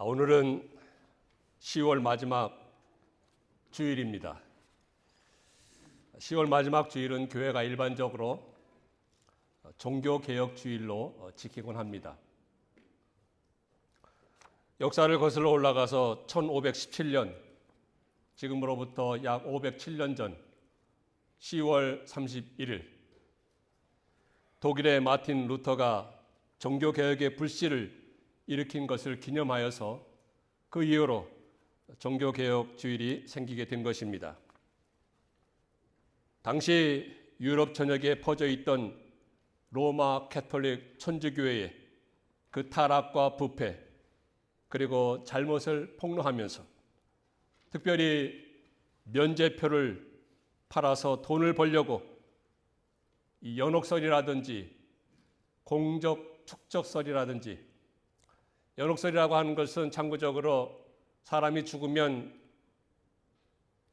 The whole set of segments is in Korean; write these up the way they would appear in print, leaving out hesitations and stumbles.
오늘은 10월 마지막 주일입니다. 10월 마지막 주일은 교회가 일반적으로 종교개혁 주일로 지키곤 합니다. 역사를 거슬러 올라가서 1517년, 지금으로부터 약 507년 전 10월 31일 독일의 마틴 루터가 종교개혁의 불씨를 일으킨 것을 기념하여서 그 이후로 종교개혁 주일이 생기게 된 것입니다. 당시 유럽 전역에 퍼져 있던 로마 캐톨릭 천주교회의 그 타락과 부패 그리고 잘못을 폭로하면서 특별히 면죄표를 팔아서 돈을 벌려고 이 연옥설이라든지 공적 축적설이라든지, 연옥설이라고 하는 것은 참고적으로 사람이 죽으면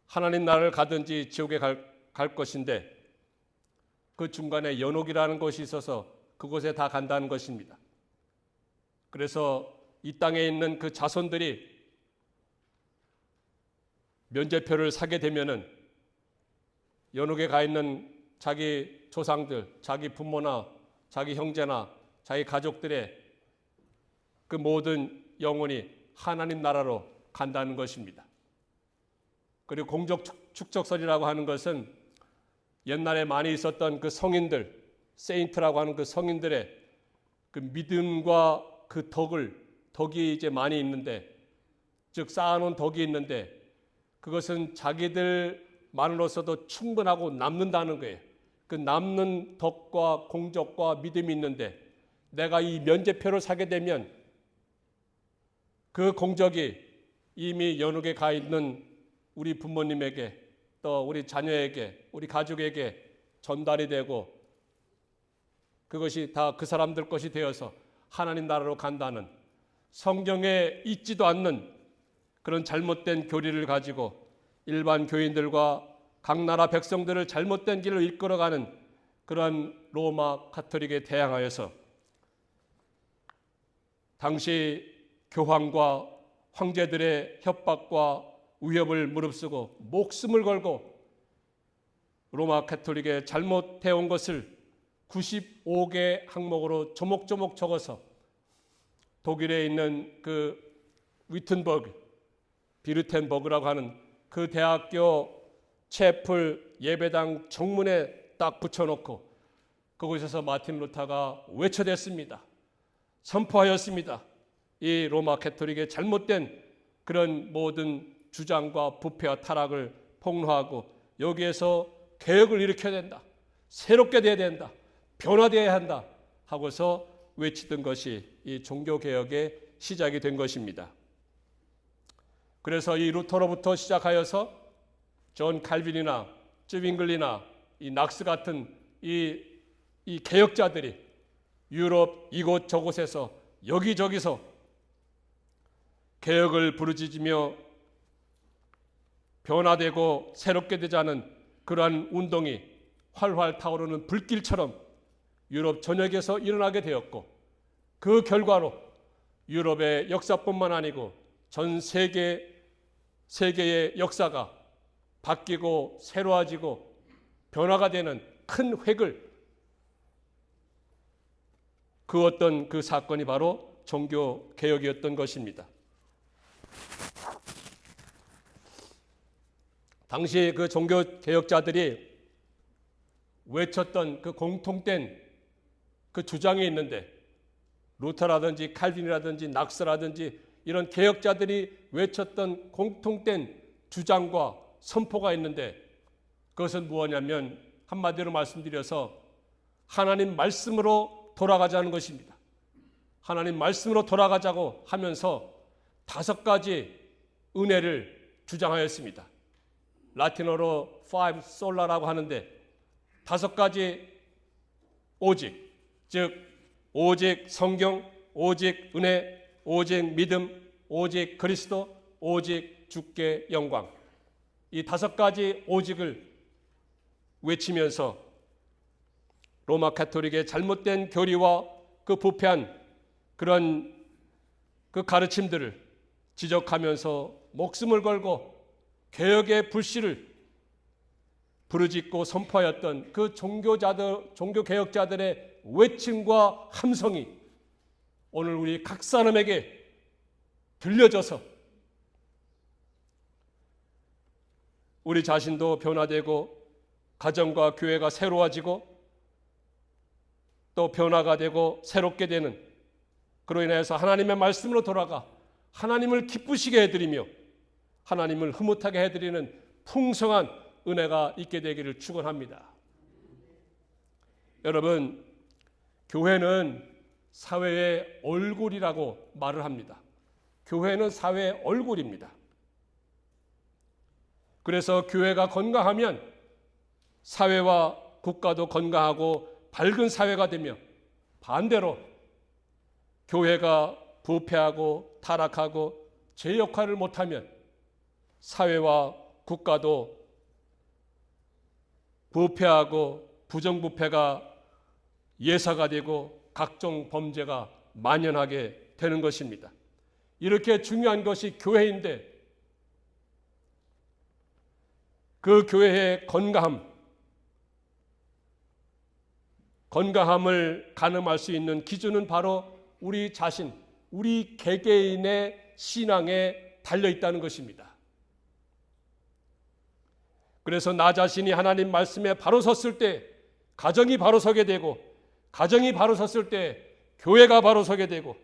하나님 나라를 가든지 지옥에 갈 것인데 그 중간에 연옥이라는 것이 있어서 그곳에 다 간다는 것입니다. 그래서 이 땅에 있는 그 자손들이 면죄표를 사게 되면은 연옥에 가 있는 자기 조상들, 자기 부모나 자기 형제나 자기 가족들의 그 모든 영혼이 하나님 나라로 간다는 것입니다. 그리고 공적 축적설이라고 하는 것은 옛날에 많이 있었던 그 성인들, 세인트라고 하는 그 성인들의 그 믿음과 그 덕이 이제 많이 있는데, 즉 쌓아놓은 덕이 있는데 그것은 자기들만으로서도 충분하고 남는다는 거예요. 그 남는 덕과 공적과 믿음이 있는데 내가 이 면죄표를 사게 되면 그 공적이 이미 연옥에 가 있는 우리 부모님에게 또 우리 자녀에게 우리 가족에게 전달이 되고 그것이 다 그 사람들 것이 되어서 하나님 나라로 간다는 성경에 있지도 않는 그런 잘못된 교리를 가지고 일반 교인들과 각 나라 백성들을 잘못된 길로 이끌어가는 그런 로마 가톨릭에 대항하여서 당시 교황과 황제들의 협박과 위협을 무릅쓰고 목숨을 걸고 로마 가톨릭의 잘못해온 것을 95개 항목으로 조목조목 적어서 독일에 있는 그 비르텐버그라고 하는 그 대학교 채플 예배당 정문에 딱 붙여놓고 그곳에서 마틴 루터가 외쳐댔습니다. 선포하였습니다. 이 로마 가톨릭의 잘못된 그런 모든 주장과 부패와 타락을 폭로하고 여기에서 개혁을 일으켜야 된다. 새롭게 돼야 된다. 변화되어야 한다. 하고서 외치던 것이 이 종교개혁의 시작이 된 것입니다. 그래서 이 루터로부터 시작하여서 존 칼빈이나 쯔윙글리나 이 낙스 같은 이 개혁자들이 유럽 이곳저곳에서 여기저기서 개혁을 부르짖으며 변화되고 새롭게 되자는 그러한 운동이 활활 타오르는 불길처럼 유럽 전역에서 일어나게 되었고 그 결과로 유럽의 역사뿐만 아니고 전 세계의 역사가 바뀌고 새로워지고 변화가 되는 큰 획을 그었던 그 사건이 바로 종교개혁이었던 것입니다. 당시 그 종교개혁자들이 외쳤던 그 공통된 그 주장이 있는데 루터라든지 칼빈이라든지 낙스라든지 이런 개혁자들이 외쳤던 공통된 주장과 선포가 있는데 그것은 무엇이냐면 한마디로 말씀드려서 하나님 말씀으로 돌아가자는 것입니다. 하나님 말씀으로 돌아가자고 하면서 5가지 은혜를 주장하였습니다. 라틴어로 five sola라고 하는데 5가지 오직, 즉 오직 성경, 오직 은혜, 오직 믿음, 오직 그리스도, 오직 주께 영광. 이 5가지 오직을 외치면서 로마 가톨릭의 잘못된 교리와 그 부패한 그런 그 가르침들을 지적하면서 목숨을 걸고 개혁의 불씨를 부르짖고 선포하였던 그 종교개혁자들의 외침과 함성이 오늘 우리 각 사람에게 들려져서 우리 자신도 변화되고 가정과 교회가 새로워지고 또 변화가 되고 새롭게 되는, 그로 인해서 하나님의 말씀으로 돌아가 하나님을 기쁘시게 해드리며 하나님을 흐뭇하게 해드리는 풍성한 은혜가 있게 되기를 축원합니다. 여러분, 교회는 사회의 얼굴이라고 말을 합니다. 교회는 사회의 얼굴입니다. 그래서 교회가 건강하면 사회와 국가도 건강하고 밝은 사회가 되며, 반대로 교회가 부패하고 타락하고 제 역할을 못하면 사회와 국가도 부패하고 부정부패가 예사가 되고 각종 범죄가 만연하게 되는 것입니다. 이렇게 중요한 것이 교회인데 그 교회의 건강함을 가늠할 수 있는 기준은 바로 우리 자신, 우리 개개인의 신앙에 달려 있다는 것입니다. 그래서 나 자신이 하나님 말씀에 바로 섰을 때 가정이 바로 서게 되고, 가정이 바로 섰을 때 교회가 바로 서게 되고,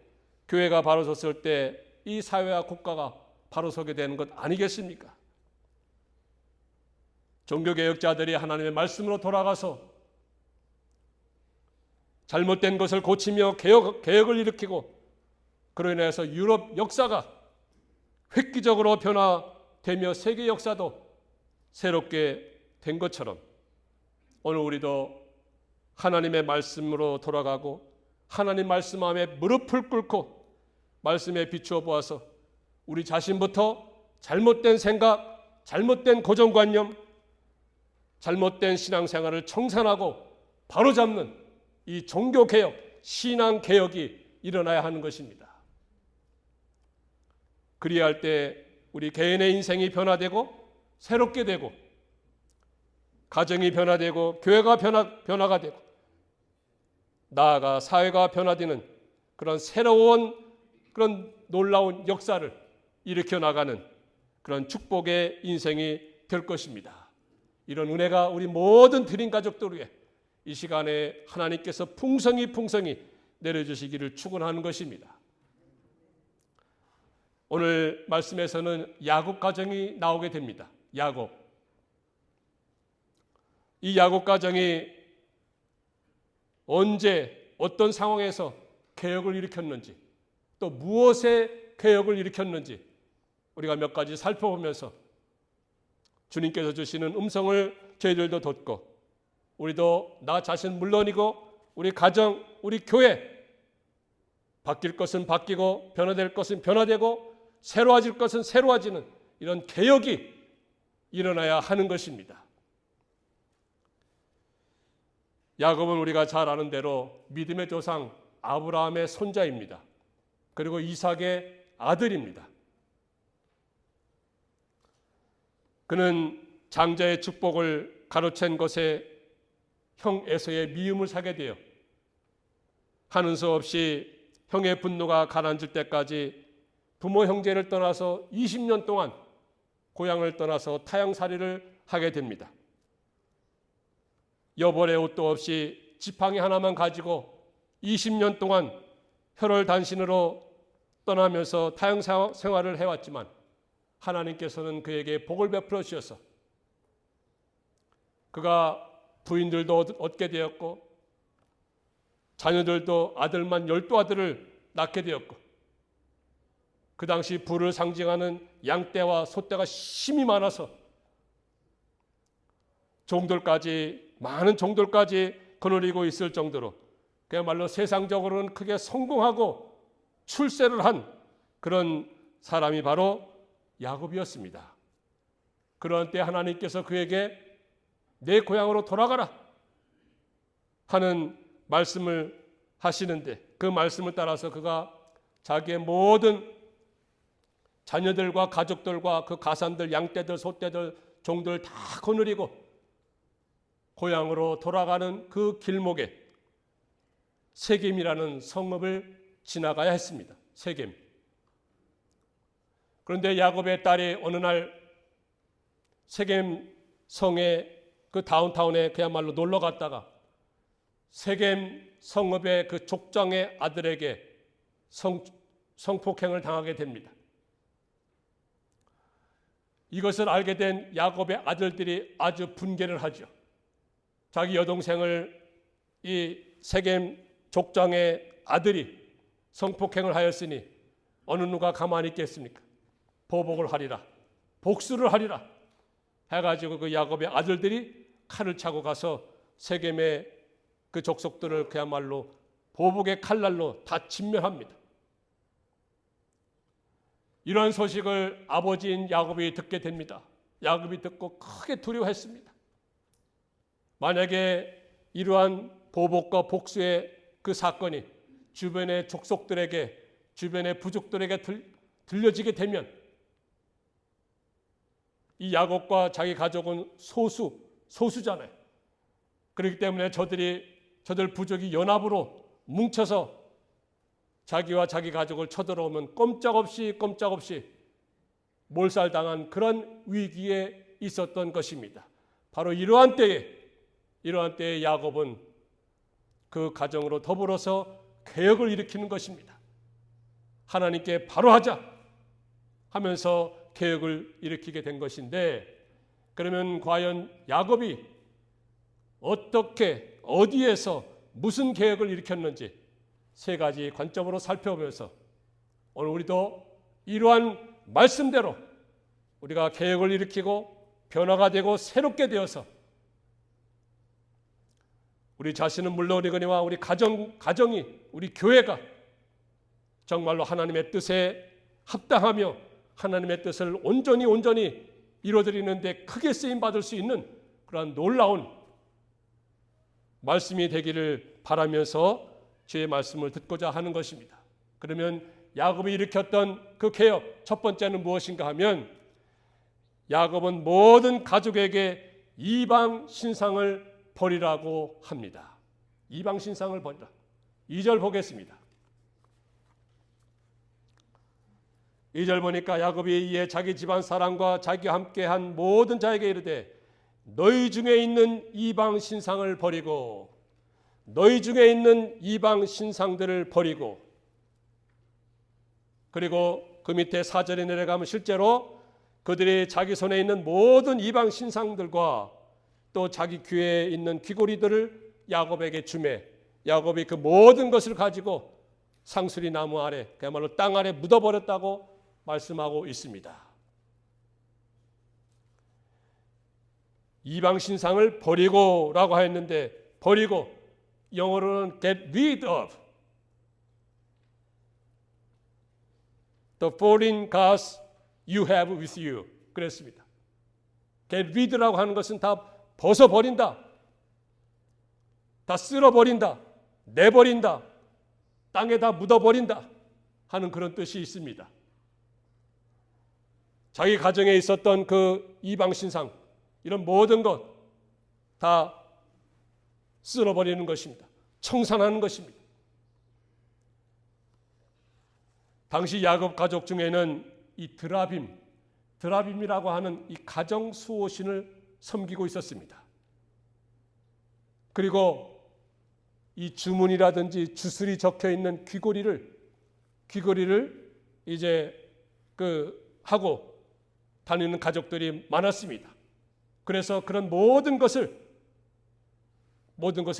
교회가 바로 섰을 때 이 사회와 국가가 바로 서게 되는 것 아니겠습니까? 종교개혁자들이 하나님의 말씀으로 돌아가서 잘못된 것을 고치며 개혁을 일으키고, 그로 인해서 유럽 역사가 획기적으로 변화되며 세계 역사도 새롭게 된 것처럼 오늘 우리도 하나님의 말씀으로 돌아가고 하나님 말씀 앞에 무릎을 꿇고 말씀에 비추어 보아서 우리 자신부터 잘못된 생각, 잘못된 고정관념, 잘못된 신앙생활을 청산하고 바로잡는 이 종교개혁, 신앙개혁이 일어나야 하는 것입니다. 그리야 할 때 우리 개인의 인생이 변화되고 새롭게 되고, 가정이 변화되고 교회가 변화가 되고, 나아가 사회가 변화되는 그런 새로운 그런 놀라운 역사를 일으켜 나가는 그런 축복의 인생이 될 것입니다. 이런 은혜가 우리 모든 드림 가족들 위해 이 시간에 하나님께서 풍성히 내려주시기를 축원하는 것입니다. 오늘 말씀에서는 야곱 가정이 나오게 됩니다. 야곱. 이 야곱 가정이 언제 어떤 상황에서 개혁을 일으켰는지, 또 무엇에 개혁을 일으켰는지 우리가 몇 가지 살펴보면서 주님께서 주시는 음성을 저희들도 듣고, 우리도 나 자신 물론이고 우리 가정, 우리 교회, 바뀔 것은 바뀌고 변화될 것은 변화되고 새로워질 것은 새로워지는 이런 개혁이 일어나야 하는 것입니다. 야곱은 우리가 잘 아는 대로 믿음의 조상 아브라함의 손자입니다. 그리고 이삭의 아들입니다. 그는 장자의 축복을 가로챈 것에 형 에서의 미움을 사게 되어 하는 수 없이 형의 분노가 가라앉을 때까지 부모 형제를 떠나서 20년 동안 고향을 떠나서 타향살이를 하게 됩니다. 여벌의 옷도 없이 지팡이 하나만 가지고 20년 동안 혈혈단신으로 떠나면서 타향 생활을 해왔지만 하나님께서는 그에게 복을 베풀어 주셔서 그가 부인들도 얻게 되었고 자녀들도 아들만 12아들을 낳게 되었고, 그 당시 부를 상징하는 양떼와 소떼가 심히 많아서 많은 종들까지 거느리고 있을 정도로 그야말로 세상적으로는 크게 성공하고 출세를 한 그런 사람이 바로 야곱이었습니다. 그런 때 하나님께서 그에게 내 고향으로 돌아가라 하는 말씀을 하시는데, 그 말씀을 따라서 그가 자기의 모든 자녀들과 가족들과 그 가산들, 양떼들, 소떼들, 종들 다 거느리고 고향으로 돌아가는 그 길목에 세겜이라는 성읍을 지나가야 했습니다. 세겜. 그런데 야곱의 딸이 어느 날 세겜 성의 그 다운타운에 그야말로 놀러 갔다가 세겜 성읍의 그 족장의 아들에게 성폭행을 당하게 됩니다. 이것을 알게 된 야곱의 아들들이 아주 분개를 하죠. 자기 여동생을 이 세겜 족장의 아들이 성폭행을 하였으니 어느 누가 가만히 있겠습니까? 보복을 하리라, 복수를 하리라 해가지고 그 야곱의 아들들이 칼을 차고 가서 세겜의 그 족속들을 그야말로 보복의 칼날로 다 진멸합니다. 이러한 소식을 아버지인 야곱이 듣게 됩니다. 야곱이 듣고 크게 두려워했습니다. 만약에 이러한 보복과 복수의 그 사건이 주변의 족속들에게, 주변의 부족들에게 들려지게 되면 이 야곱과 자기 가족은 소수잖아요. 그렇기 때문에 저들 부족이 연합으로 뭉쳐서 자기와 자기 가족을 쳐들어오면 꼼짝없이 몰살당한 그런 위기에 있었던 것입니다. 바로 이러한 때에 야곱은 그 가정으로 더불어서 개혁을 일으키는 것입니다. 하나님께 바로 하자 하면서 개혁을 일으키게 된 것인데, 그러면 과연 야곱이 어떻게, 어디에서 무슨 개혁을 일으켰는지 세 가지 관점으로 살펴보면서 오늘 우리도 이러한 말씀대로 우리가 개혁을 일으키고 변화가 되고 새롭게 되어서 우리 자신은 물론이거니와 우리 가정이, 우리 교회가 정말로 하나님의 뜻에 합당하며 하나님의 뜻을 온전히 이루어드리는데 크게 쓰임받을 수 있는 그러한 놀라운 말씀이 되기를 바라면서 주의 말씀을 듣고자 하는 것입니다. 그러면 야곱이 일으켰던 그 개혁, 첫 번째는 무엇인가 하면 야곱은 모든 가족에게 이방 신상을 버리라고 합니다. 이방 신상을 버리라. 2절 보겠습니다. 2절 보니까 야곱이 이에 자기 집안 사람과 자기와 함께한 모든 자에게 이르되 너희 중에 있는 이방 신상을 버리고 너희 중에 있는 이방 신상들을 버리고, 그리고 그 밑에 4절에 내려가면 실제로 그들이 자기 손에 있는 모든 이방 신상들과 또 자기 귀에 있는 귀고리들을 야곱에게 주매 야곱이 그 모든 것을 가지고 상수리 나무 아래, 그야말로 땅 아래 묻어버렸다고 말씀하고 있습니다. 이방 신상을 버리고라고 하였는데, 버리고 영어로는 get rid of the foreign gods you have with you 그랬습니다. get rid라고 하는 것은 다 벗어버린다, 다 쓸어버린다, 내버린다, 땅에다 묻어버린다 하는 그런 뜻이 있습니다. 자기 가정에 있었던 그 이방 신상, 이런 모든 것 다 쓸어버리는 것입니다. 청산하는 것입니다. 당시 야곱 가족 중에는 이 드라빔이라고 하는 이 가정 수호신을 섬기고 있었습니다. 그리고 이 주문이라든지 주술이 적혀 있는 귀고리를 이제 하고 다니는 가족들이 많았습니다. 그래서 그런 모든 것을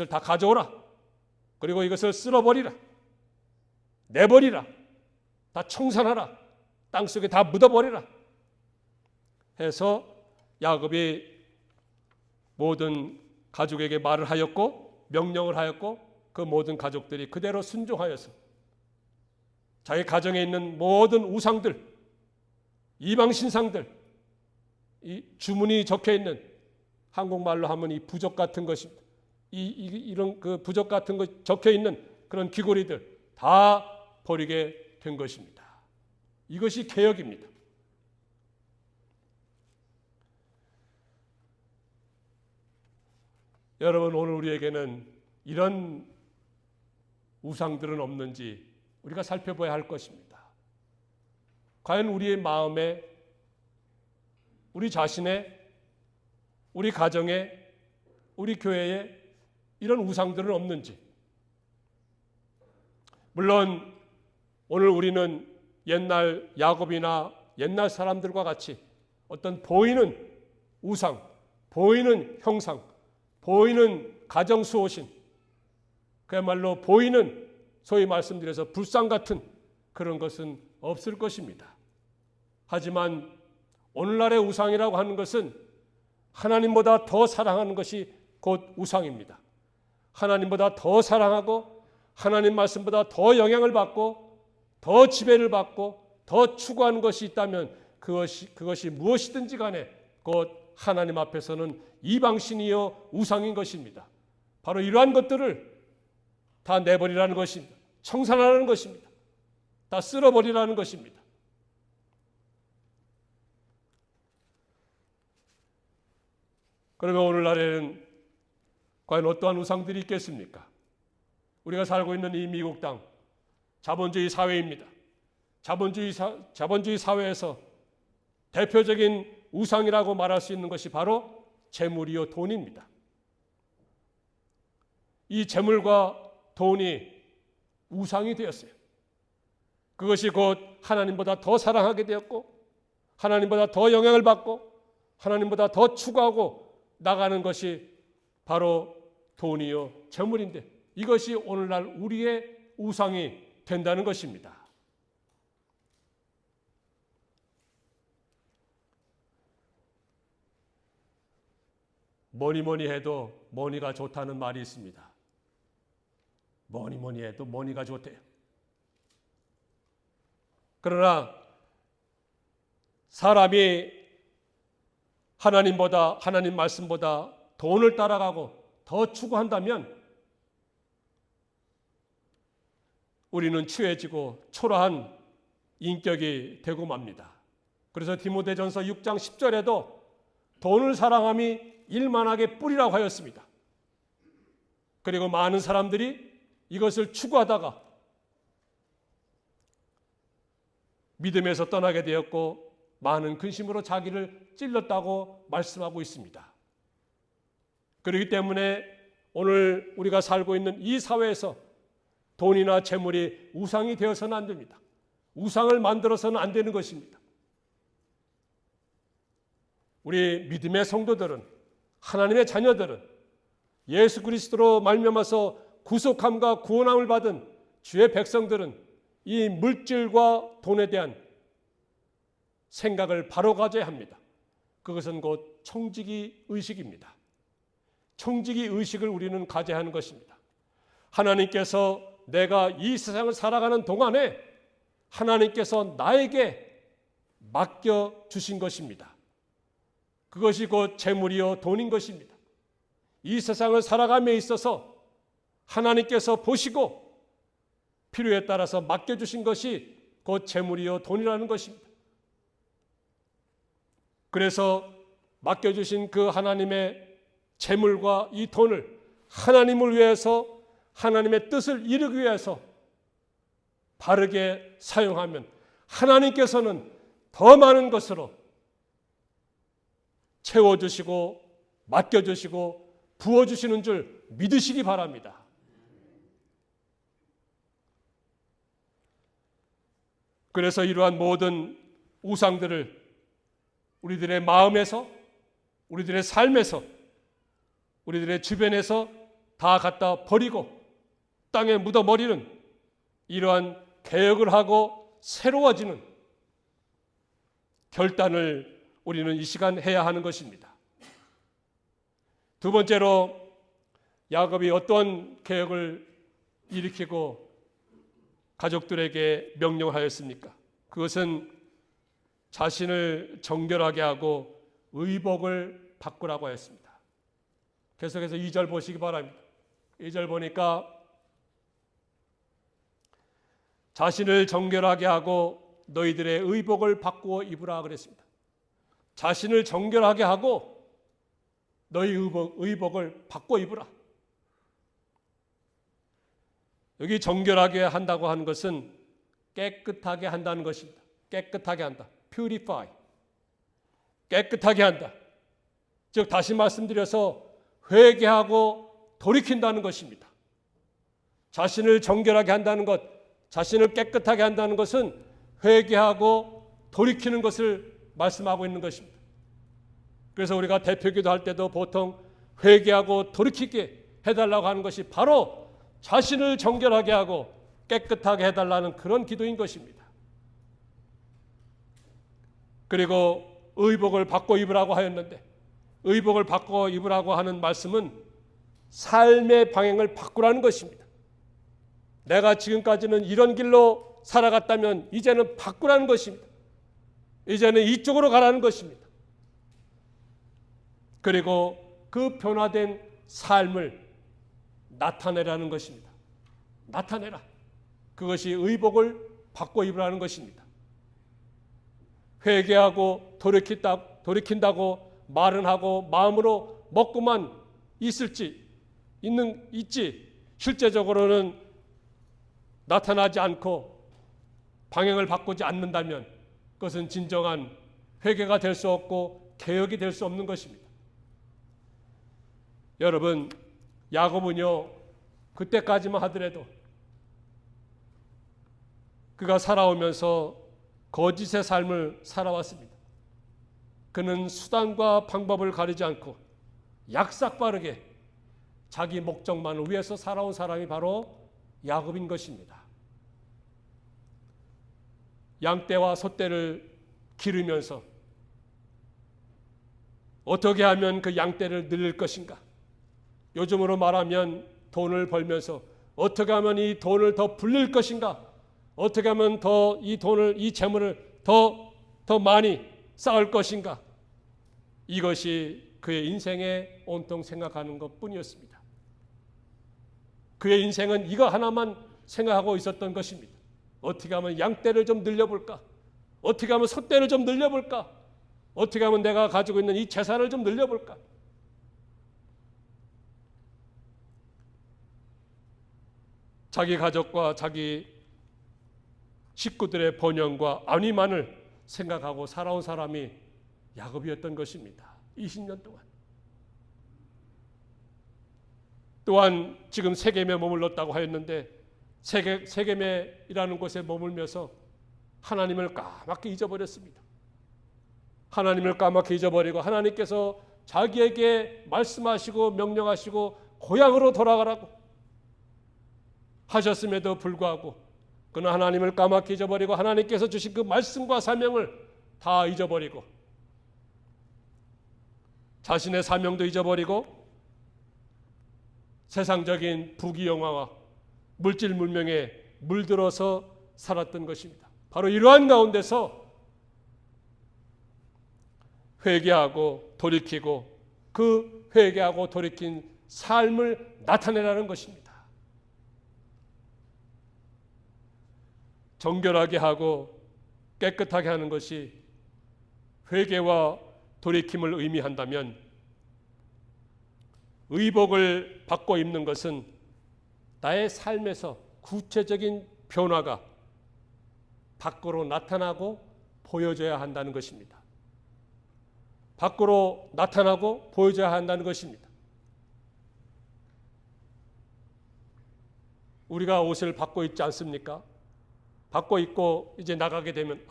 다 가져오라. 그리고 이것을 쓸어버리라. 내버리라. 다 청산하라. 땅속에 다 묻어버리라. 해서 야곱이 모든 가족에게 말을 하였고 명령을 하였고 그 모든 가족들이 그대로 순종하여서 자기 가정에 있는 모든 우상들, 이방 신상들, 이 주문이 적혀 있는, 한국말로 하면 이 부적 같은 것입니다. 이런 그 부적 같은 것 적혀 있는 그런 귀고리들 다 버리게 된 것입니다. 이것이 개혁입니다. 여러분, 오늘 우리에게는 이런 우상들은 없는지 우리가 살펴봐야 할 것입니다. 과연 우리의 마음에, 우리 자신의, 우리 가정에, 우리 교회에 이런 우상들은 없는지. 물론 오늘 우리는 옛날 야곱이나 옛날 사람들과 같이 어떤 보이는 우상, 보이는 형상, 보이는 가정 수호신, 그야말로 보이는 소위 말씀드려서 불상 같은 그런 것은 없을 것입니다. 하지만 오늘날의 우상이라고 하는 것은 하나님보다 더 사랑하는 것이 곧 우상입니다. 하나님보다 더 사랑하고 하나님 말씀보다 더 영향을 받고 더 지배를 받고 더 추구하는 것이 있다면 그것이 무엇이든지 간에 곧 하나님 앞에서는 이방신이요 우상인 것입니다. 바로 이러한 것들을 다 내버리라는 것입니다. 청산하라는 것입니다. 다 쓸어버리라는 것입니다. 그러면 오늘날에는 과연 어떠한 우상들이 있겠습니까? 우리가 살고 있는 이 미국 땅, 자본주의 사회입니다. 자본주의 사회에서 대표적인 우상이라고 말할 수 있는 것이 바로 재물이요 돈입니다. 이 재물과 돈이 우상이 되었어요. 그것이 곧 하나님보다 더 사랑하게 되었고 하나님보다 더 영향을 받고 하나님보다 더 추구하고 나가는 것이 바로 돈이요 재물인데, 이것이 오늘날 우리의 우상이 된다는 것입니다. 뭐니 해도 머니가 좋다는 말이 있습니다. 뭐니 해도 머니가 좋대요. 그러나 사람이 하나님 말씀보다 돈을 따라가고 더 추구한다면 우리는 추해지고 초라한 인격이 되고 맙니다. 그래서 디모데전서 6장 10절에도 돈을 사랑함이 일만하게 뿌리라고 하였습니다. 그리고 많은 사람들이 이것을 추구하다가 믿음에서 떠나게 되었고 많은 근심으로 자기를 찔렀다고 말씀하고 있습니다. 그렇기 때문에 오늘 우리가 살고 있는 이 사회에서 돈이나 재물이 우상이 되어서는 안 됩니다. 우상을 만들어서는 안 되는 것입니다. 우리 믿음의 성도들은, 하나님의 자녀들은 예수 그리스도로 말미암아서 구속함과 구원함을 받은 주의 백성들은 이 물질과 돈에 대한 생각을 바로 가져야 합니다. 그것은 곧 청지기 의식입니다. 청지기 의식을 우리는 가져야 하는 것입니다. 하나님께서 내가 이 세상을 살아가는 동안에 하나님께서 나에게 맡겨주신 것입니다. 그것이 곧 재물이요 돈인 것입니다. 이 세상을 살아감에 있어서 하나님께서 보시고 필요에 따라서 맡겨주신 것이 곧 재물이요 돈이라는 것입니다. 그래서 맡겨주신 그 하나님의 재물과 이 돈을 하나님을 위해서, 하나님의 뜻을 이루기 위해서 바르게 사용하면 하나님께서는 더 많은 것으로 채워주시고 맡겨주시고 부어주시는 줄 믿으시기 바랍니다. 그래서 이러한 모든 우상들을 우리들의 마음에서, 우리들의 삶에서, 우리들의 주변에서 다 갖다 버리고 땅에 묻어버리는 이러한 개혁을 하고 새로워지는 결단을 우리는 이 시간 해야 하는 것입니다. 두 번째로 야곱이 어떤 개혁을 일으키고 가족들에게 명령하였습니까? 그것은 자신을 정결하게 하고 의복을 바꾸라고 하였습니다. 계속해서 2절 보시기 바랍니다. 2절 보니까 자신을 정결하게 하고 너희들의 의복을 바꾸어 입으라 그랬습니다. 자신을 정결하게 하고 너희 의복을 바꿔 입으라. 여기 정결하게 한다고 하는 것은 깨끗하게 한다는 것입니다. 깨끗하게 한다. purify. 깨끗하게 한다. 즉 다시 말씀드려서 회개하고 돌이킨다는 것입니다. 자신을 정결하게 한다는 것, 자신을 깨끗하게 한다는 것은 회개하고 돌이키는 것을 말씀하고 있는 것입니다. 그래서 우리가 대표기도 할 때도 보통 회개하고 돌이키게 해달라고 하는 것이 바로 자신을 정결하게 하고 깨끗하게 해달라는 그런 기도인 것입니다. 그리고 의복을 바꿔 입으라고 하였는데, 의복을 바꿔 입으라고 하는 말씀은 삶의 방향을 바꾸라는 것입니다. 내가 지금까지는 이런 길로 살아갔다면 이제는 바꾸라는 것입니다. 이제는 이쪽으로 가라는 것입니다. 그리고 그 변화된 삶을 나타내라는 것입니다. 나타내라. 그것이 의복을 바꿔 입으라는 것입니다. 회개하고 돌이킨다고 말은 하고 마음으로 먹고만 있지 실제적으로는 나타나지 않고 방향을 바꾸지 않는다면 그것은 진정한 회개가 될 수 없고 개혁이 될 수 없는 것입니다. 여러분, 야곱은요, 그때까지만 하더라도 그가 살아오면서 거짓의 삶을 살아왔습니다. 그는 수단과 방법을 가리지 않고 약삭빠르게 자기 목적만을 위해서 살아온 사람이 바로 야곱인 것입니다. 양떼와 소떼를 기르면서 어떻게 하면 그 양떼를 늘릴 것인가? 요즘으로 말하면 돈을 벌면서 어떻게 하면 이 돈을 더 불릴 것인가? 어떻게 하면 더 이 재물을 더 많이 쌓을 것인가? 이것이 그의 인생에 온통 생각하는 것뿐이었습니다. 그의 인생은 이거 하나만 생각하고 있었던 것입니다. 어떻게 하면 양떼를 좀 늘려볼까? 어떻게 하면 소떼를 좀 늘려볼까? 어떻게 하면 내가 가지고 있는 이 재산을 좀 늘려볼까? 자기 가족과 자기 식구들의 번영과 안위만을 생각하고 살아온 사람이 야곱이었던 것입니다. 20년 동안. 또한 지금 세겜에 머물렀다고 하였는데 세겜이라는 곳에 머물면서 하나님을 까맣게 잊어버렸습니다. 하나님을 까맣게 잊어버리고 하나님께서 자기에게 말씀하시고 명령하시고 고향으로 돌아가라고 하셨음에도 불구하고 그는 하나님을 까맣게 잊어버리고 하나님께서 주신 그 말씀과 사명을 다 잊어버리고 자신의 사명도 잊어버리고 세상적인 부귀영화와 물질 문명에 물들어서 살았던 것입니다. 바로 이러한 가운데서 회개하고 돌이키고 그 회개하고 돌이킨 삶을 나타내라는 것입니다. 정결하게 하고 깨끗하게 하는 것이 회개와 돌이킴을 의미한다면 의복을 바꿔 입는 것은 나의 삶에서 구체적인 변화가 밖으로 나타나고 보여져야 한다는 것입니다. 밖으로 나타나고 보여져야 한다는 것입니다. 우리가 옷을 바꿔 입지 않습니까? 바꿔 입고 이제 나가게 되면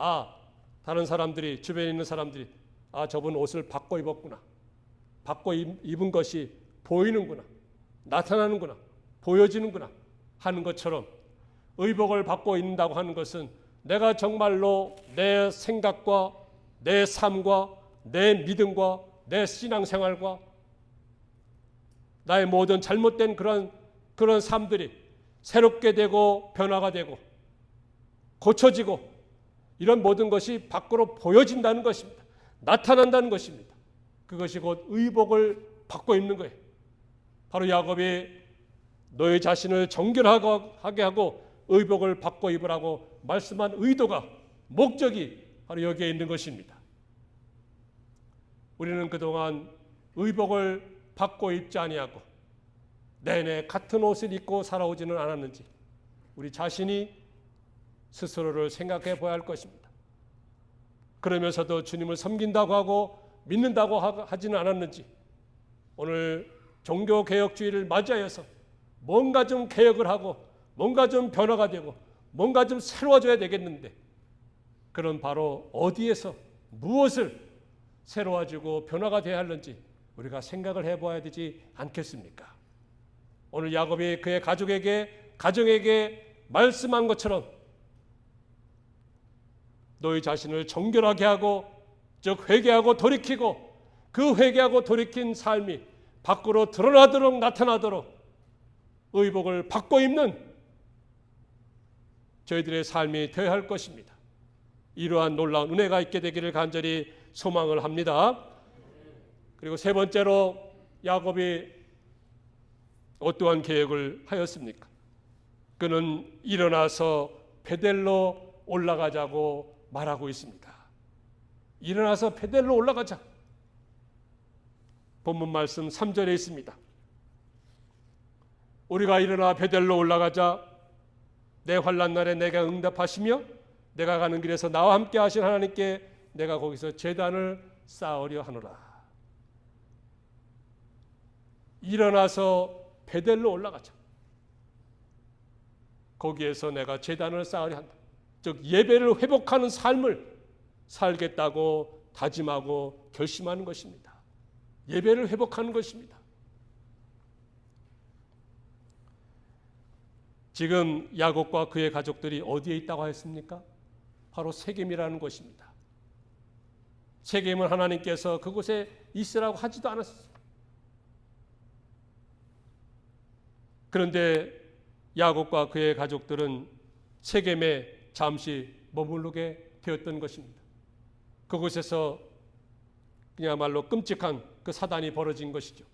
다른 사람들이 주변에 있는 사람들이 저분 옷을 바꿔 입었구나. 바꿔 입은 것이 보이는구나. 나타나는구나. 보여지는구나 하는 것처럼 의복을 바꿔 입는다고 하는 것은 내가 정말로 내 생각과 내 삶과 내 믿음과 내 신앙생활과 나의 모든 잘못된 그런 삶들이 새롭게 되고 변화가 되고 고쳐지고 이런 모든 것이 밖으로 보여진다는 것입니다. 나타난다는 것입니다. 그것이 곧 의복을 바꿔 입는 거예요. 바로 야곱이 너의 자신을 정결하게 하고 의복을 바꿔 입으라고 말씀한 의도가 목적이 바로 여기에 있는 것입니다. 우리는 그동안 의복을 받고 입지 아니하고 내내 같은 옷을 입고 살아오지는 않았는지 우리 자신이 스스로를 생각해 봐야 할 것입니다. 그러면서도 주님을 섬긴다고 하고 믿는다고 하지는 않았는지 오늘 종교개혁주의를 맞이하여서 뭔가 좀 개혁을 하고 뭔가 좀 변화가 되고 뭔가 좀 새로워져야 되겠는데 그런 바로 어디에서 무엇을 새로워지고 변화가 되어야 하는지 우리가 생각을 해봐야 되지 않겠습니까? 오늘 야곱이 그의 가정에게 말씀한 것처럼 너희 자신을 정결하게 하고 즉 회개하고 돌이키고 그 회개하고 돌이킨 삶이 밖으로 드러나도록 나타나도록 의복을 받고 입는 저희들의 삶이 되어야 할 것입니다. 이러한 놀라운 은혜가 있게 되기를 간절히 소망을 합니다. 그리고 세 번째로 야곱이 어떠한 계획을 하였습니까? 그는 일어나서 베델로 올라가자고 말하고 있습니다. 일어나서 베델로 올라가자. 본문 말씀 3절에 있습니다. 우리가 일어나 베델로 올라가자. 내 환난 날에 내가 응답하시며 내가 가는 길에서 나와 함께 하신 하나님께 내가 거기서 제단을 쌓으려 하노라. 일어나서 베델로 올라가자. 거기에서 내가 제단을 쌓으려 한다. 즉 예배를 회복하는 삶을 살겠다고 다짐하고 결심하는 것입니다. 예배를 회복하는 것입니다. 지금 야곱과 그의 가족들이 어디에 있다고 하였습니까? 바로 세겜이라는 곳입니다. 세겜은 하나님께서 그곳에 있으라고 하지도 않았어요. 그런데 야곱과 그의 가족들은 세겜에 잠시 머무르게 되었던 것입니다. 그곳에서 그야말로 끔찍한 그 사단이 벌어진 것이죠.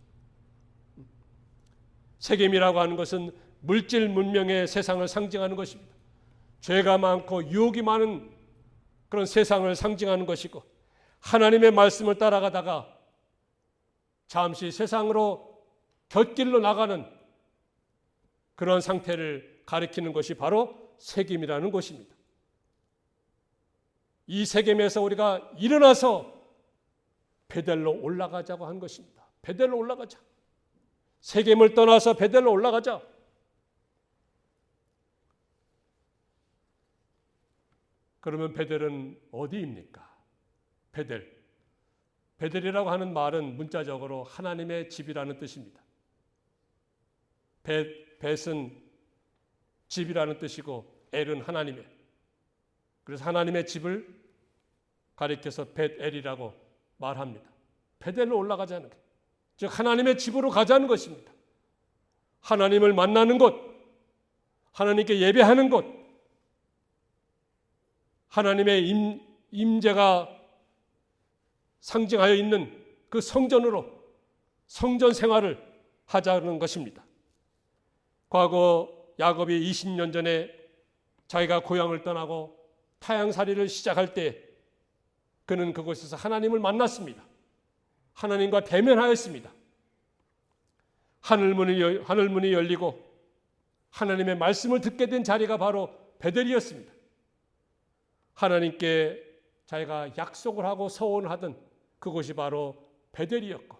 세겜이라고 하는 것은 물질 문명의 세상을 상징하는 것입니다. 죄가 많고 유혹이 많은 그런 세상을 상징하는 것이고 하나님의 말씀을 따라가다가 잠시 세상으로 곁길로 나가는 그런 상태를 가리키는 것이 바로 세겜이라는 곳입니다. 이 세겜에서 우리가 일어나서 베델로 올라가자고 한 것입니다. 베델로 올라가자. 세겜을 떠나서 베델로 올라가자. 그러면 베델은 어디입니까? 베델이라고 하는 말은 문자적으로 하나님의 집이라는 뜻입니다. 벳은 집이라는 뜻이고 엘은 하나님의. 그래서 하나님의 집을 가리켜서 벳엘이라고 말합니다. 베델로 올라가자는 것. 즉 하나님의 집으로 가자는 것입니다. 하나님을 만나는 곳, 하나님께 예배하는 곳, 하나님의 임재가 상징하여 있는 그 성전으로 성전 생활을 하자는 것입니다. 과거 야곱이 20년 전에 자기가 고향을 떠나고 타향살이를 시작할 때 그는 그곳에서 하나님을 만났습니다. 하나님과 대면하였습니다. 하늘문이 열리고 하나님의 말씀을 듣게 된 자리가 바로 베델이었습니다. 하나님께 자기가 약속을 하고 서원을 하던 그곳이 바로 베델이었고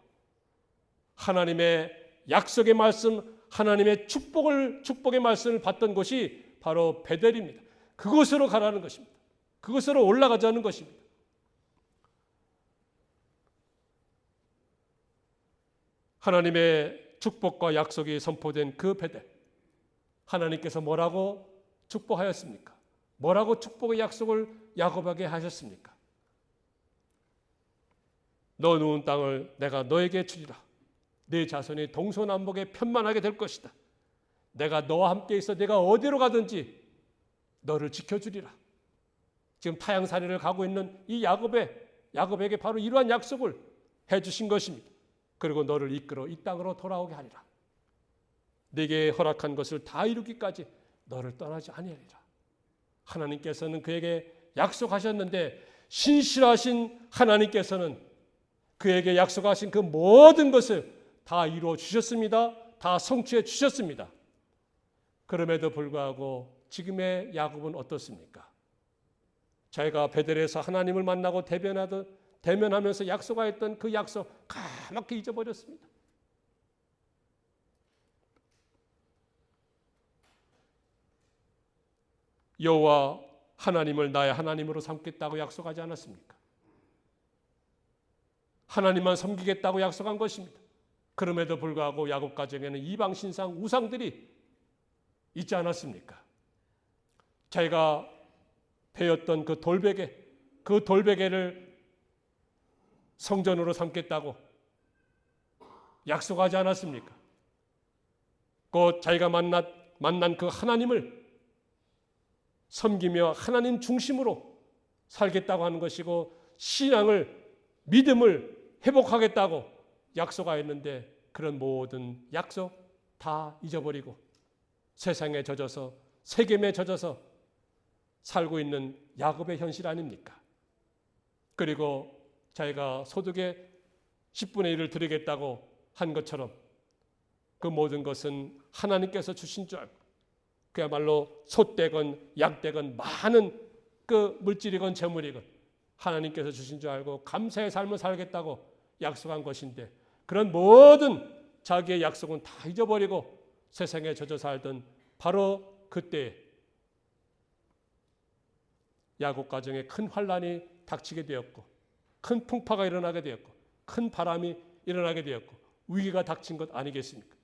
하나님의 약속의 말씀, 하나님의 축복의 말씀을 받던 곳이 바로 베델입니다. 그곳으로 가라는 것입니다. 그곳으로 올라가자는 것입니다. 하나님의 축복과 약속이 선포된 그 베델. 하나님께서 뭐라고 축복하였습니까? 뭐라고 축복의 약속을 야곱에게 하셨습니까? 너 누운 땅을 내가 너에게 주리라. 네 자손이 동서남북에 편만하게 될 것이다. 내가 너와 함께 있어 내가 어디로 가든지 너를 지켜주리라. 지금 타향살이를 가고 있는 이 야곱에게 바로 이러한 약속을 해주신 것입니다. 그리고 너를 이끌어 이 땅으로 돌아오게 하리라. 네게 허락한 것을 다 이루기까지 너를 떠나지 아니하리라. 하나님께서는 그에게 약속하셨는데 신실하신 하나님께서는 그에게 약속하신 그 모든 것을 다 이루어 주셨습니다. 다 성취해 주셨습니다. 그럼에도 불구하고 지금의 야곱은 어떻습니까? 자기가 베델에서 하나님을 만나고 대면하면서 약속하였던 그 약속 까맣게 잊어버렸습니다. 여호와 하나님을 나의 하나님으로 삼겠다고 약속하지 않았습니까? 하나님만 섬기겠다고 약속한 것입니다. 그럼에도 불구하고 야곱 가정에는 이방 신상 우상들이 있지 않았습니까? 자기가 베었던 그 돌베개를 성전으로 삼겠다고 약속하지 않았습니까? 곧 자기가 만난 그 하나님을 섬기며 하나님 중심으로 살겠다고 하는 것이고 신앙을 믿음을 회복하겠다고 약속하였는데 그런 모든 약속 다 잊어버리고 세상에 젖어서 세겜에 젖어서 살고 있는 야곱의 현실 아닙니까? 그리고 자기가 소득의 10분의 1을 드리겠다고 한 것처럼 그 모든 것은 하나님께서 주신 줄 알고 그야말로 소떼건 양떼건 많은 그 물질이건 재물이건 하나님께서 주신 줄 알고 감사의 삶을 살겠다고 약속한 것인데 그런 모든 자기의 약속은 다 잊어버리고 세상에 젖어 살던 바로 그때 야곱 가정에 큰 환란이 닥치게 되었고 큰 풍파가 일어나게 되었고 큰 바람이 일어나게 되었고 위기가 닥친 것 아니겠습니까?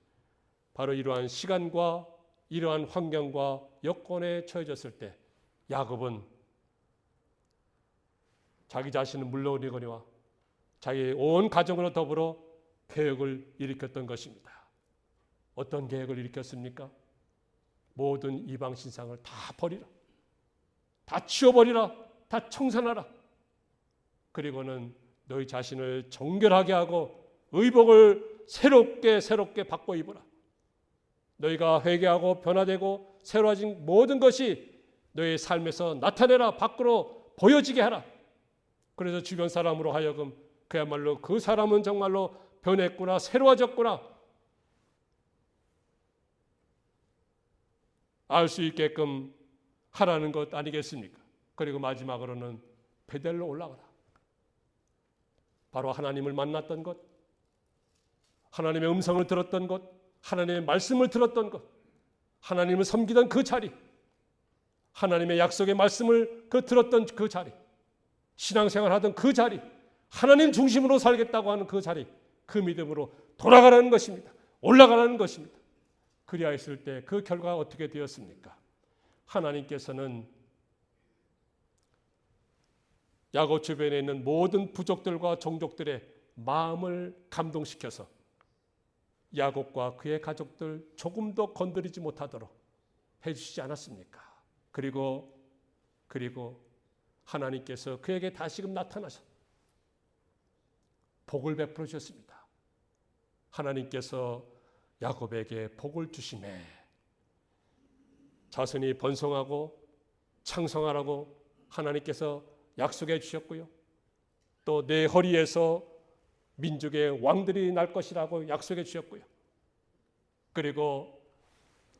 바로 이러한 시간과 이러한 환경과 여건에 처해졌을 때 야곱은 자기 자신을 물러오리거니와 자기의 온 가정으로 더불어 계획을 일으켰던 것입니다. 어떤 계획을 일으켰습니까? 모든 이방 신상을 다 버리라. 다 치워버리라. 다 청산하라. 그리고는 너희 자신을 정결하게 하고 의복을 새롭게 바꿔 입으라. 너희가 회개하고 변화되고 새로워진 모든 것이 너희 삶에서 나타내라. 밖으로 보여지게 하라. 그래서 주변 사람으로 하여금 그야말로 그 사람은 정말로 변했구나, 새로워졌구나 알 수 있게끔 하라는 것 아니겠습니까? 그리고 마지막으로는 베델로 올라가라. 바로 하나님을 만났던 것, 하나님의 음성을 들었던 것, 하나님의 말씀을 들었던 것, 하나님을 섬기던 그 자리, 하나님의 약속의 말씀을 들었던 그 자리, 신앙생활 하던 그 자리, 하나님 중심으로 살겠다고 하는 그 자리, 그 믿음으로 돌아가라는 것입니다. 올라가라는 것입니다. 그리하였을 때 그 결과가 어떻게 되었습니까? 하나님께서는 야곱 주변에 있는 모든 부족들과 종족들의 마음을 감동시켜서 야곱과 그의 가족들 조금도 건드리지 못하도록 해주시지 않았습니까? 그리고 하나님께서 그에게 다시금 나타나셔 복을 베풀어 주셨습니다. 하나님께서 야곱에게 복을 주시매 자손이 번성하고 창성하라고 하나님께서 약속해 주셨고요. 또 내 허리에서 민족의 왕들이 날 것이라고 약속해 주셨고요. 그리고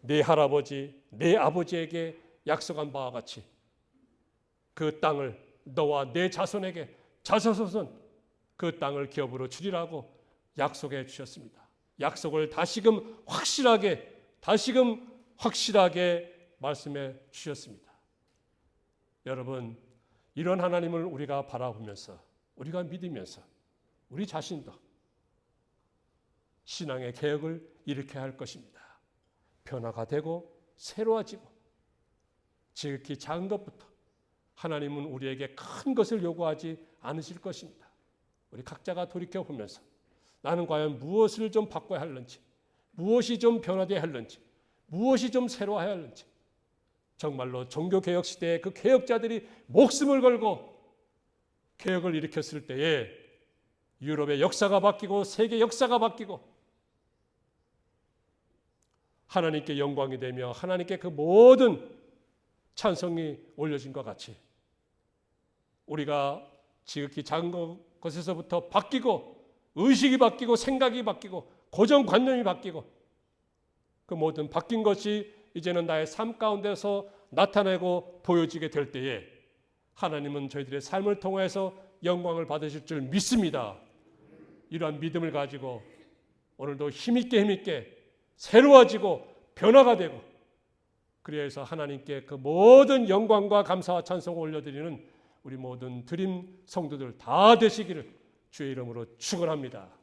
내 할아버지, 내 아버지에게 약속한 바와 같이 그 땅을 너와 내 자손에게 자손 그 땅을 기업으로 주리라고 약속해 주셨습니다. 약속을 다시금 확실하게 말씀해 주셨습니다. 여러분, 이런 하나님을 우리가 바라보면서 우리가 믿으면서 우리 자신도 신앙의 개혁을 일으켜야 할 것입니다. 변화가 되고 새로워지고 지극히 작은 것부터 하나님은 우리에게 큰 것을 요구하지 않으실 것입니다. 우리 각자가 돌이켜보면서 나는 과연 무엇을 좀 바꿔야 할는지, 무엇이 좀 변화되어야 할는지, 무엇이 좀 새로워야 할는지, 정말로 종교개혁 시대에 그 개혁자들이 목숨을 걸고 개혁을 일으켰을 때에 유럽의 역사가 바뀌고 세계 역사가 바뀌고 하나님께 영광이 되며 하나님께 그 모든 찬송이 올려진 것 같이 우리가 지극히 작은 것 것에서부터 바뀌고 의식이 바뀌고 생각이 바뀌고 고정관념이 바뀌고 그 모든 바뀐 것이 이제는 나의 삶 가운데서 나타내고 보여지게 될 때에 하나님은 저희들의 삶을 통해서 영광을 받으실 줄 믿습니다. 이러한 믿음을 가지고 오늘도 힘있게 새로워지고 변화가 되고 그래서 하나님께 그 모든 영광과 감사와 찬송을 올려드리는 우리 모든 드림 성도들 다 되시기를 주의 이름으로 축원합니다.